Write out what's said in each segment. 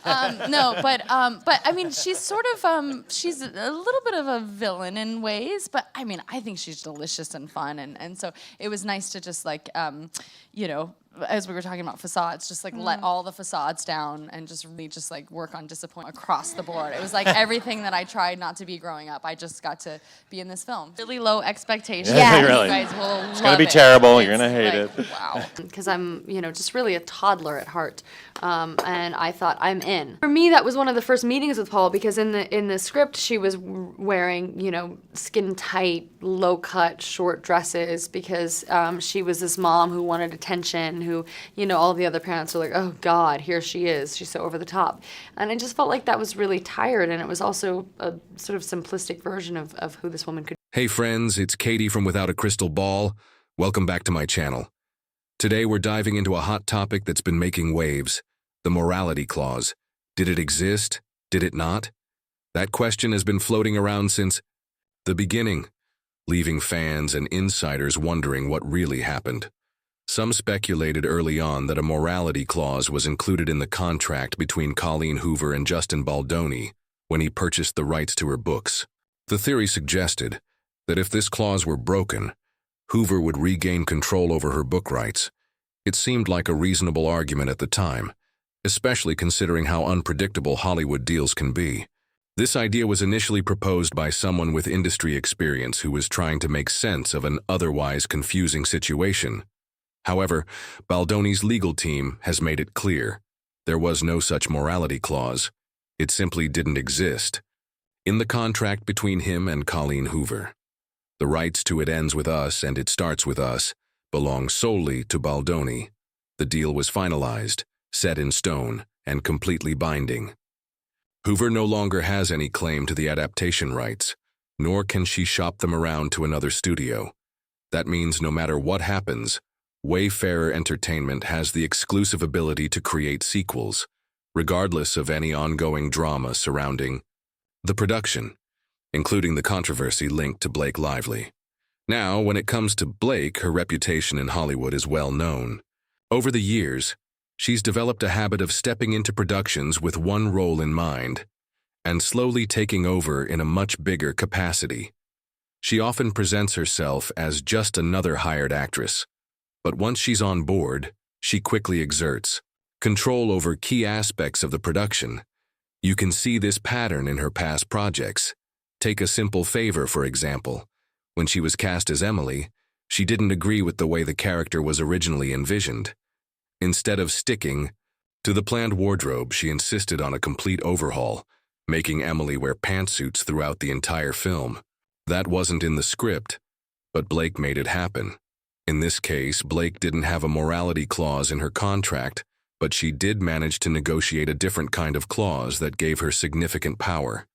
No, but I mean, she's sort of she's a little bit of a villain in ways, but I mean, I think she's delicious and fun, and so it was nice to just like, you know, as we were talking about facades, just like let all the facades down and just really just like work on disappointment across the board. It was like everything that I tried not to be growing up. I just got to be in this film. Really low expectations. Yeah, You really. guys will It's gonna love be it. terrible. You're It's gonna hate like, it. Wow. Because I'm, you know, just really a toddler at heart, and I thought I'm in. For me, that was one of the first meetings with Paul because in the script she was wearing, you know, skin tight, low cut, short dresses because she was this mom who wanted attention, who, you know, all the other parents were like, oh God, here she is. She's so over the top, and I just felt like that was really tired, and it was also a sort of simplistic version of who this woman could. Hey friends, it's Katie from Without a Crystal Ball. Welcome back to my channel. Today we're diving into a hot topic that's been making waves, the morality clause. Did it exist? Did it not? That question has been floating around since the beginning, leaving fans and insiders wondering what really happened. Some speculated early on that a morality clause was included in the contract between Colleen Hoover and Justin Baldoni when he purchased the rights to her books. The theory suggested that if this clause were broken, Hoover would regain control over her book rights. It seemed like a reasonable argument at the time, especially considering how unpredictable Hollywood deals can be. This idea was initially proposed by someone with industry experience who was trying to make sense of an otherwise confusing situation. However, Baldoni's legal team has made it clear there was no such morality clause. It simply didn't exist in the contract between him and Colleen Hoover. The rights to It Ends With Us and It Starts With Us belong solely to Baldoni. The deal was finalized, set in stone, and completely binding. Hoover no longer has any claim to the adaptation rights, nor can she shop them around to another studio. That means no matter what happens, Wayfarer Entertainment has the exclusive ability to create sequels, regardless of any ongoing drama surrounding the production, including the controversy linked to Blake Lively. Now, when it comes to Blake, her reputation in Hollywood is well known. Over the years, she's developed a habit of stepping into productions with one role in mind and slowly taking over in a much bigger capacity. She often presents herself as just another hired actress, but once she's on board, she quickly exerts control over key aspects of the production. You can see this pattern in her past projects. Take A Simple Favor, for example. When she was cast as Emily, she didn't agree with the way the character was originally envisioned. Instead of sticking to the planned wardrobe, she insisted on a complete overhaul, making Emily wear pantsuits throughout the entire film. That wasn't in the script, but Blake made it happen. In this case, Blake didn't have a morality clause in her contract, but she did manage to negotiate a different kind of clause that gave her significant power.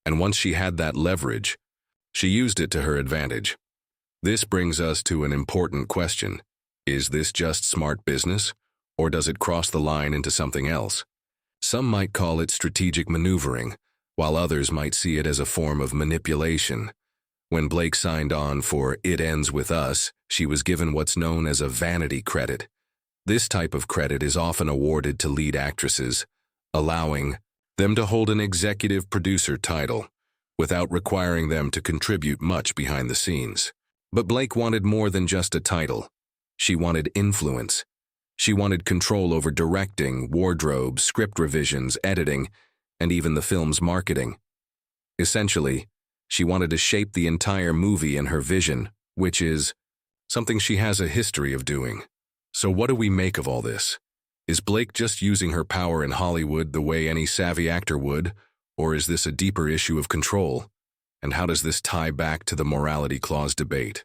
And once she had that leverage, she used it to her advantage. This brings us to an important question. Is this just smart business, or does it cross the line into something else? Some might call it strategic maneuvering, while others might see it as a form of manipulation. When Blake signed on for It Ends With Us, she was given what's known as a vanity credit. This type of credit is often awarded to lead actresses, allowing them to hold an executive producer title without requiring them to contribute much behind the scenes. But Blake wanted more than just a title. She wanted influence. She wanted control over directing, wardrobe, script revisions, editing, and even the film's marketing. Essentially, she wanted to shape the entire movie in her vision, which is something she has a history of doing. So what do we make of all this? Is Blake just using her power in Hollywood the way any savvy actor would, or is this a deeper issue of control? And how does this tie back to the morality clause debate?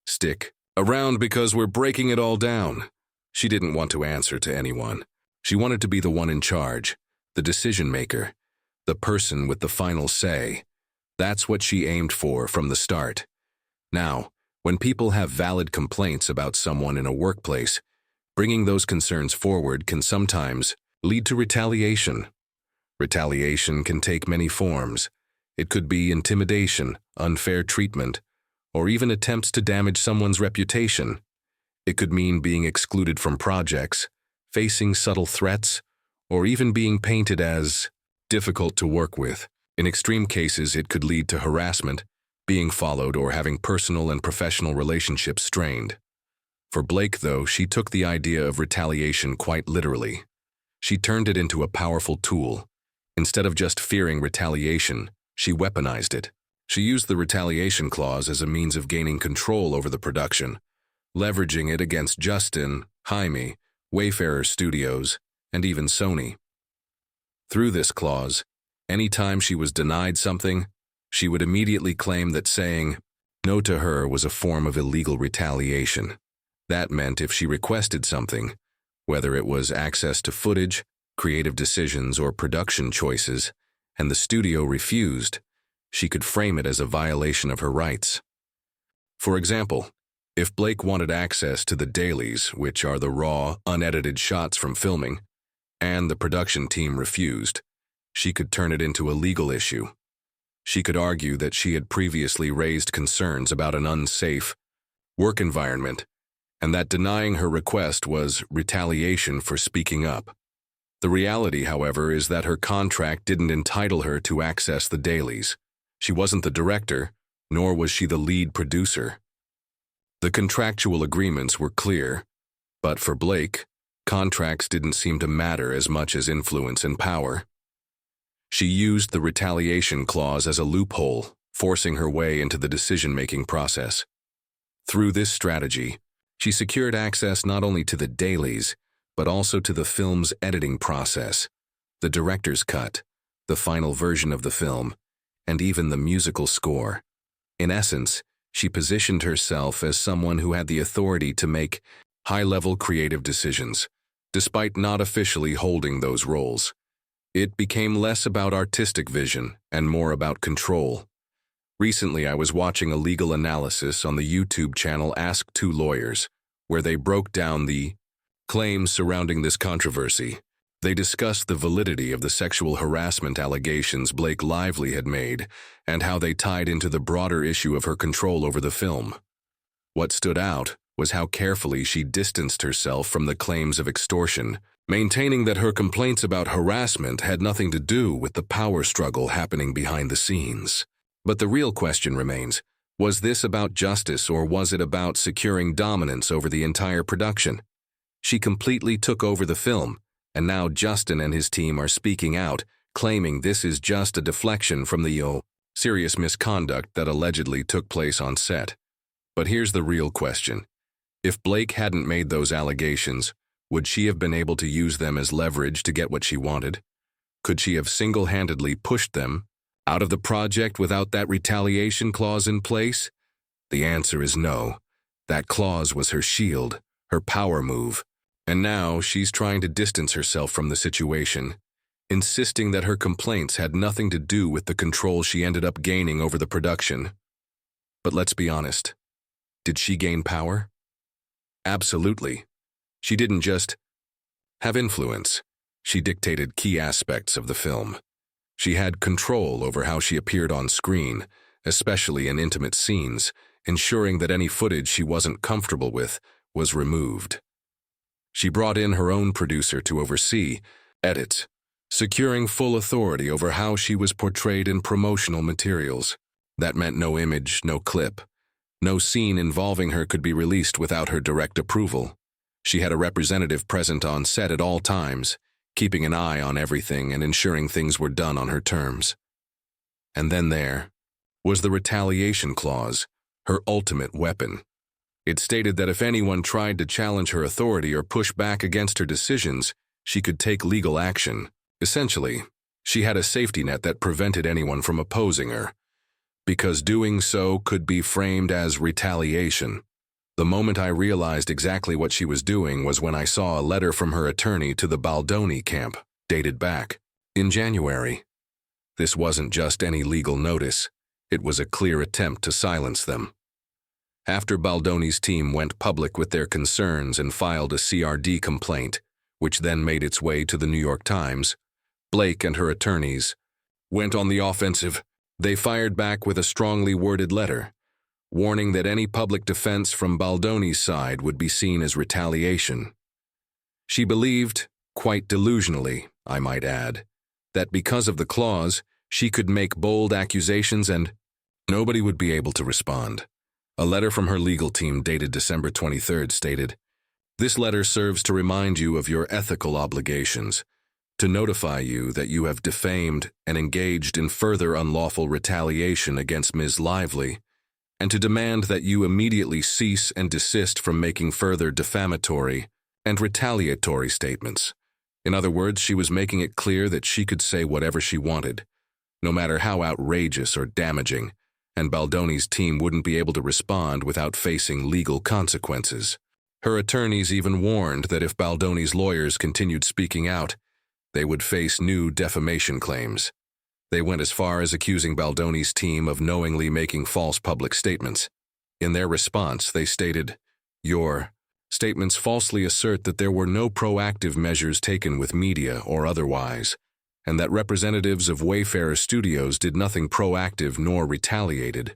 Stick around because we're breaking it all down. She didn't want to answer to anyone. She wanted to be the one in charge, the decision maker, the person with the final say. That's what she aimed for from the start. Now, when people have valid complaints about someone in a workplace, bringing those concerns forward can sometimes lead to retaliation. Retaliation can take many forms. It could be intimidation, unfair treatment, or even attempts to damage someone's reputation. It could mean being excluded from projects, facing subtle threats, or even being painted as difficult to work with. In extreme cases, it could lead to harassment, being followed, or having personal and professional relationships strained. For Blake, though, she took the idea of retaliation quite literally. She turned it into a powerful tool. Instead of just fearing retaliation, she weaponized it. She used the retaliation clause as a means of gaining control over the production, leveraging it against Justin, Jaime, Wayfarer Studios, and even Sony. Through this clause, anytime she was denied something, she would immediately claim that saying no to her was a form of illegal retaliation. That meant if she requested something, whether it was access to footage, creative decisions, or production choices, and the studio refused, she could frame it as a violation of her rights. For example, if Blake wanted access to the dailies, which are the raw, unedited shots from filming, and the production team refused, she could turn it into a legal issue. She could argue that she had previously raised concerns about an unsafe work environment, and that denying her request was retaliation for speaking up. The reality, however, is that her contract didn't entitle her to access the dailies. She wasn't the director, nor was she the lead producer. The contractual agreements were clear, but for Blake, contracts didn't seem to matter as much as influence and power. She used the retaliation clause as a loophole, forcing her way into the decision-making process. Through this strategy, she secured access not only to the dailies, but also to the film's editing process, the director's cut, the final version of the film, and even the musical score. In essence, she positioned herself as someone who had the authority to make high-level creative decisions, despite not officially holding those roles. It became less about artistic vision and more about control. Recently, I was watching a legal analysis on the YouTube channel Ask Two Lawyers, where they broke down the claims surrounding this controversy. They discussed the validity of the sexual harassment allegations Blake Lively had made and how they tied into the broader issue of her control over the film. What stood out was how carefully she distanced herself from the claims of extortion, maintaining that her complaints about harassment had nothing to do with the power struggle happening behind the scenes. But the real question remains, was this about justice or was it about securing dominance over the entire production? She completely took over the film, and now Justin and his team are speaking out, claiming this is just a deflection from the serious misconduct that allegedly took place on set. But here's the real question. If Blake hadn't made those allegations, would she have been able to use them as leverage to get what she wanted? Could she have single-handedly pushed them out of the project without that retaliation clause in place? The answer is no. That clause was her shield, her power move. And now she's trying to distance herself from the situation, insisting that her complaints had nothing to do with the control she ended up gaining over the production. But let's be honest. Did she gain power? Absolutely. She didn't just have influence. She dictated key aspects of the film. She had control over how she appeared on screen, especially in intimate scenes, ensuring that any footage she wasn't comfortable with was removed. She brought in her own producer to oversee edits, securing full authority over how she was portrayed in promotional materials. That meant no image, no clip. No scene involving her could be released without her direct approval. She had a representative present on set at all times, keeping an eye on everything and ensuring things were done on her terms. And then there was the retaliation clause, her ultimate weapon. It stated that if anyone tried to challenge her authority or push back against her decisions, she could take legal action. Essentially, she had a safety net that prevented anyone from opposing her, because doing so could be framed as retaliation. The moment I realized exactly what she was doing was when I saw a letter from her attorney to the Baldoni camp, dated back in January. This wasn't just any legal notice. It was a clear attempt to silence them. After Baldoni's team went public with their concerns and filed a CRD complaint, which then made its way to the New York Times, Blake and her attorneys went on the offensive. They fired back with a strongly worded letter, warning that any public defense from Baldoni's side would be seen as retaliation. She believed, quite delusionally, I might add, that because of the clause, she could make bold accusations and nobody would be able to respond. A letter from her legal team dated December 23rd stated, "This letter serves to remind you of your ethical obligations, to notify you that you have defamed and engaged in further unlawful retaliation against Ms. Lively, and to demand that you immediately cease and desist from making further defamatory and retaliatory statements." In other words, she was making it clear that she could say whatever she wanted, no matter how outrageous or damaging, and Baldoni's team wouldn't be able to respond without facing legal consequences. Her attorneys even warned that if Baldoni's lawyers continued speaking out, they would face new defamation claims. They went as far as accusing Baldoni's team of knowingly making false public statements. In their response, they stated, "Your statements falsely assert that there were no proactive measures taken with media or otherwise, and that representatives of Wayfarer Studios did nothing proactive nor retaliated,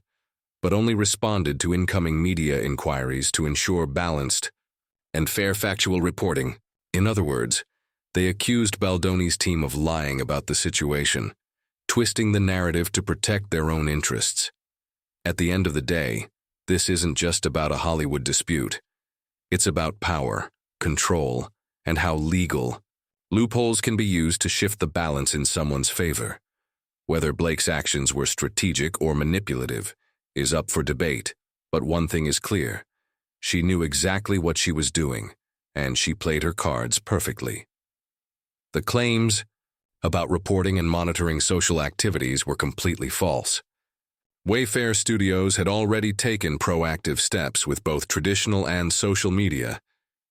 but only responded to incoming media inquiries to ensure balanced and fair factual reporting." In other words, they accused Baldoni's team of lying about the situation, twisting the narrative to protect their own interests. At the end of the day, this isn't just about a Hollywood dispute. It's about power, control, and how legal loopholes can be used to shift the balance in someone's favor. Whether Blake's actions were strategic or manipulative is up for debate, but one thing is clear. She knew exactly what she was doing, and she played her cards perfectly. The claims about reporting and monitoring social activities were completely false. Wayfarer Studios had already taken proactive steps with both traditional and social media,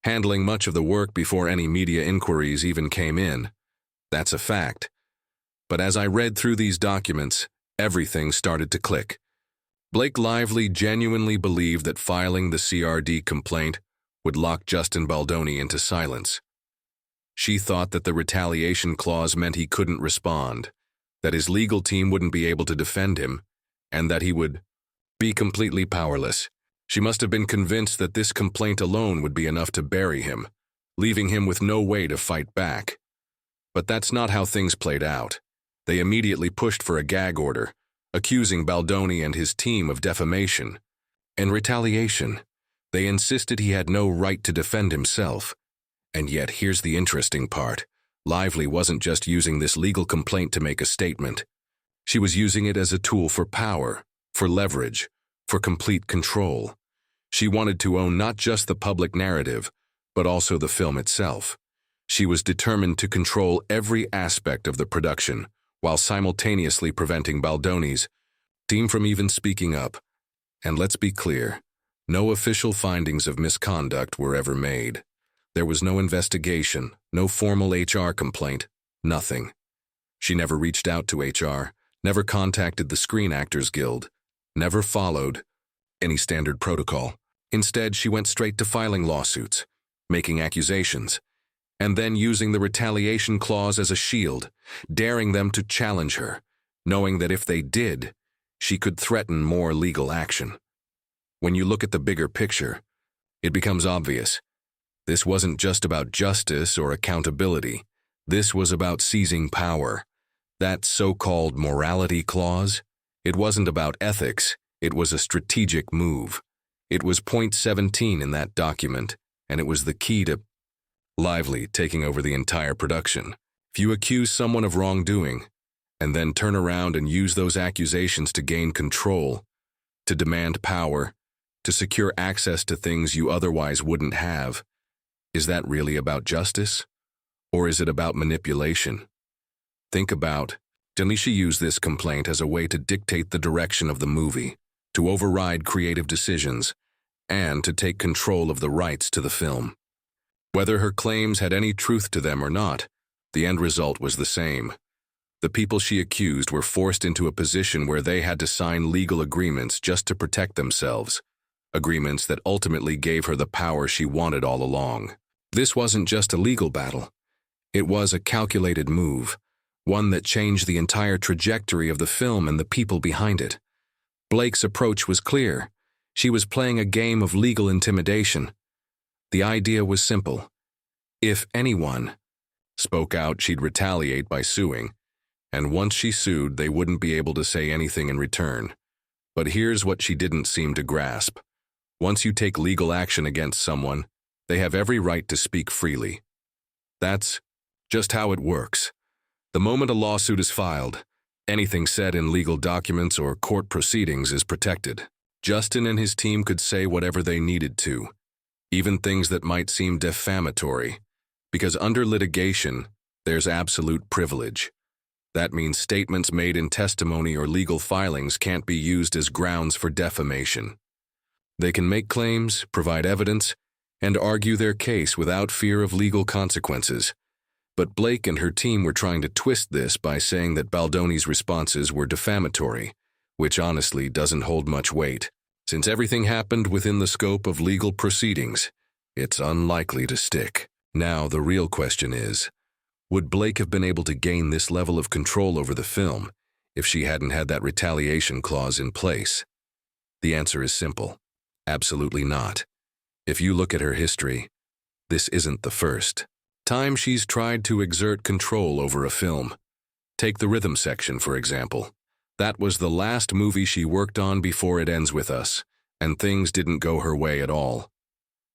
handling much of the work before any media inquiries even came in. That's a fact. But as I read through these documents, everything started to click. Blake Lively genuinely believed that filing the CRD complaint would lock Justin Baldoni into silence. She thought that the retaliation clause meant he couldn't respond, that his legal team wouldn't be able to defend him, and that he would be completely powerless. She must have been convinced that this complaint alone would be enough to bury him, leaving him with no way to fight back. But that's not how things played out. They immediately pushed for a gag order, accusing Baldoni and his team of defamation. In retaliation, they insisted he had no right to defend himself. And yet, here's the interesting part. Lively wasn't just using this legal complaint to make a statement. She was using it as a tool for power, for leverage, for complete control. She wanted to own not just the public narrative, but also the film itself. She was determined to control every aspect of the production, while simultaneously preventing Baldoni's team from even speaking up. And let's be clear, no official findings of misconduct were ever made. There was no investigation, no formal HR complaint, nothing. She never reached out to HR, never contacted the Screen Actors Guild, never followed any standard protocol. Instead, she went straight to filing lawsuits, making accusations, and then using the retaliation clause as a shield, daring them to challenge her, knowing that if they did, she could threaten more legal action. When you look at the bigger picture, it becomes obvious. This wasn't just about justice or accountability. This was about seizing power. That so-called morality clause, it wasn't about ethics, it was a strategic move. It was point 17 in that document, and it was the key to Lively taking over the entire production. If you accuse someone of wrongdoing, and then turn around and use those accusations to gain control, to demand power, to secure access to things you otherwise wouldn't have, is that really about justice? Or is it about manipulation? Think about, Denisha used this complaint as a way to dictate the direction of the movie, to override creative decisions, and to take control of the rights to the film. Whether her claims had any truth to them or not, the end result was the same. The people she accused were forced into a position where they had to sign legal agreements just to protect themselves, agreements that ultimately gave her the power she wanted all along. This wasn't just a legal battle. It was a calculated move, one that changed the entire trajectory of the film and the people behind it. Blake's approach was clear. She was playing a game of legal intimidation. The idea was simple. If anyone, spoke out she'd retaliate by suing, and once she sued, they wouldn't be able to say anything in return. But here's what she didn't seem to grasp. Once you take legal action against someone, they have every right to speak freely. That's just how it works. The moment a lawsuit is filed, anything said in legal documents or court proceedings is protected. Justin and his team could say whatever they needed to, even things that might seem defamatory, because under litigation, there's absolute privilege. That means statements made in testimony or legal filings can't be used as grounds for defamation. They can make claims, provide evidence, and argue their case without fear of legal consequences. But Blake and her team were trying to twist this by saying that Baldoni's responses were defamatory, which honestly doesn't hold much weight. Since everything happened within the scope of legal proceedings, it's unlikely to stick. Now, the real question is, would Blake have been able to gain this level of control over the film if she hadn't had that retaliation clause in place? The answer is simple. Absolutely not. If you look at her history, this isn't the first time she's tried to exert control over a film. Take the rhythm section, for example. That was the last movie she worked on before It Ends With Us, and things didn't go her way at all.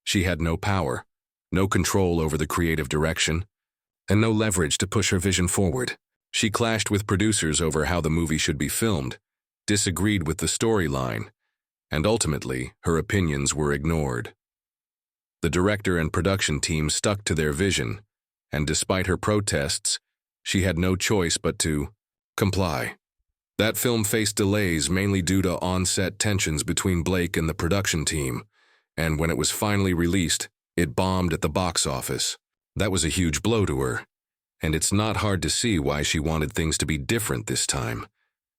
She had no power, no control over the creative direction, and no leverage to push her vision forward. She clashed with producers over how the movie should be filmed, disagreed with the storyline, and ultimately, her opinions were ignored. The director and production team stuck to their vision, and despite her protests, she had no choice but to comply. That film faced delays mainly due to on-set tensions between Blake and the production team, and when it was finally released, it bombed at the box office. That was a huge blow to her, and it's not hard to see why she wanted things to be different this time.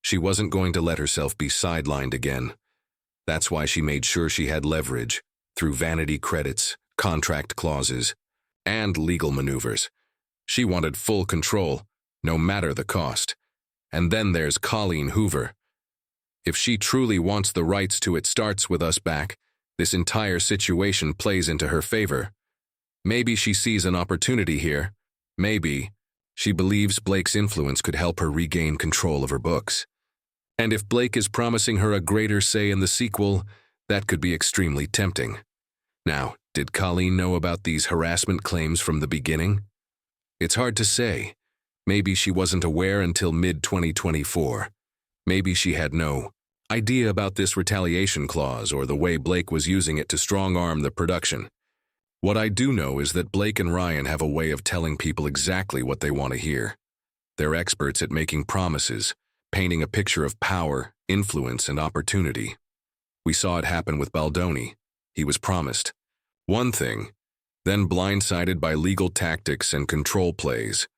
She wasn't going to let herself be sidelined again. That's why she made sure she had leverage, through vanity credits, contract clauses, and legal maneuvers. She wanted full control, no matter the cost. And then there's Colleen Hoover. If she truly wants the rights to It Starts With Us back, this entire situation plays into her favor. Maybe she sees an opportunity here. Maybe she believes Blake's influence could help her regain control of her books. And if Blake is promising her a greater say in the sequel, that could be extremely tempting. Now, did Colleen know about these harassment claims from the beginning? It's hard to say. Maybe she wasn't aware until mid-2024. Maybe she had no idea about this retaliation clause or the way Blake was using it to strong-arm the production. What I do know is that Blake and Ryan have a way of telling people exactly what they want to hear. They're experts at making promises, painting a picture of power, influence, and opportunity. We saw it happen with Baldoni. He was promised one thing, then blindsided by legal tactics and control plays.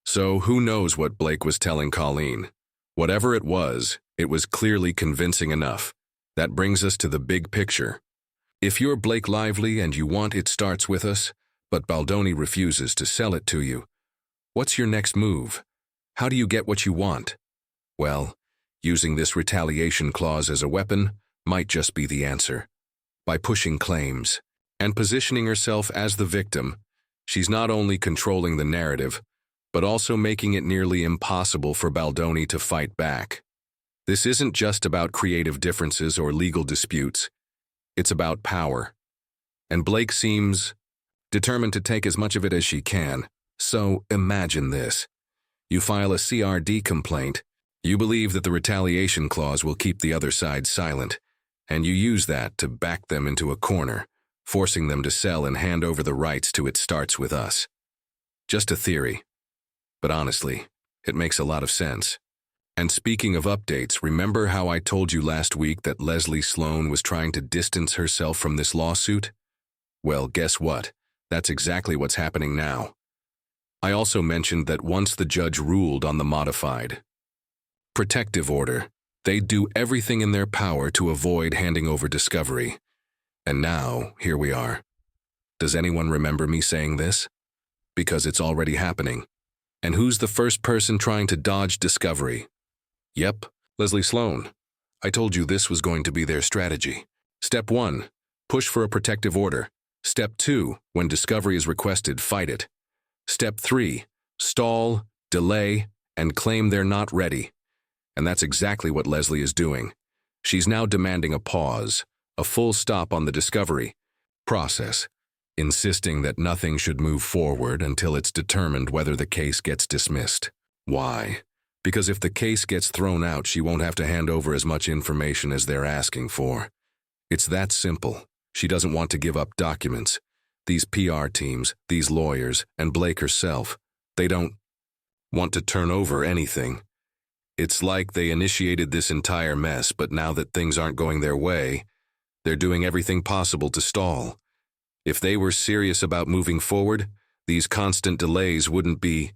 So who knows what Blake was telling Colleen? Whatever it was clearly convincing enough. That brings us to the big picture. If you're Blake Lively and you want It Starts With Us, but Baldoni refuses to sell it to you, what's your next move? How do you get what you want? Well, using this retaliation clause as a weapon might just be the answer. By pushing claims and positioning herself as the victim, she's not only controlling the narrative, but also making it nearly impossible for Baldoni to fight back. This isn't just about creative differences or legal disputes. It's about power. And Blake seems determined to take as much of it as she can. So imagine this. You file a CRD complaint. You believe that the retaliation clause will keep the other side silent, and you use that to back them into a corner, forcing them to sell and hand over the rights to It Starts With Us. Just a theory. But honestly, it makes a lot of sense. And speaking of updates, remember how I told you last week that Leslie Sloan was trying to distance herself from this lawsuit? Well, guess what? That's exactly what's happening now. I also mentioned that once the judge ruled on the modified protective order, they'd do everything in their power to avoid handing over discovery. And now, here we are. Does anyone remember me saying this? Because it's already happening. And who's the first person trying to dodge discovery? Yep, Leslie Sloan. I told you this was going to be their strategy. Step 1, push for a protective order. Step 2, when discovery is requested, fight it. Step 3, stall, delay, and claim they're not ready. And that's exactly what Leslie is doing. She's now demanding a pause, a full stop on the discovery process, insisting that nothing should move forward until it's determined whether the case gets dismissed. Why? Because if the case gets thrown out, she won't have to hand over as much information as they're asking for. It's that simple. She doesn't want to give up documents. These PR teams, these lawyers, and Blake herself, they don't want to turn over anything. It's like they initiated this entire mess, but now that things aren't going their way, they're doing everything possible to stall. If they were serious about moving forward, these constant delays wouldn't be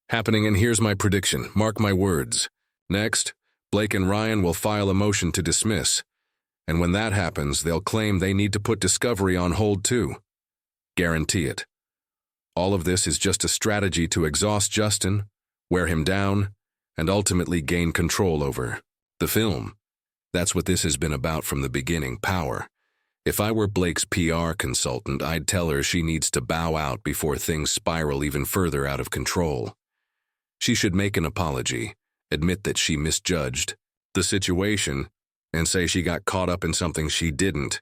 happening, and here's my prediction. Mark my words. Next, Blake and Ryan will file a motion to dismiss. And when that happens, they'll claim they need to put discovery on hold too. Guarantee it. All of this is just a strategy to exhaust Justin, wear him down, and ultimately gain control over the film. That's what this has been about from the beginning, power. If I were Blake's PR consultant, I'd tell her she needs to bow out before things spiral even further out of control. She should make an apology, admit that she misjudged the situation, and say she got caught up in something she didn't,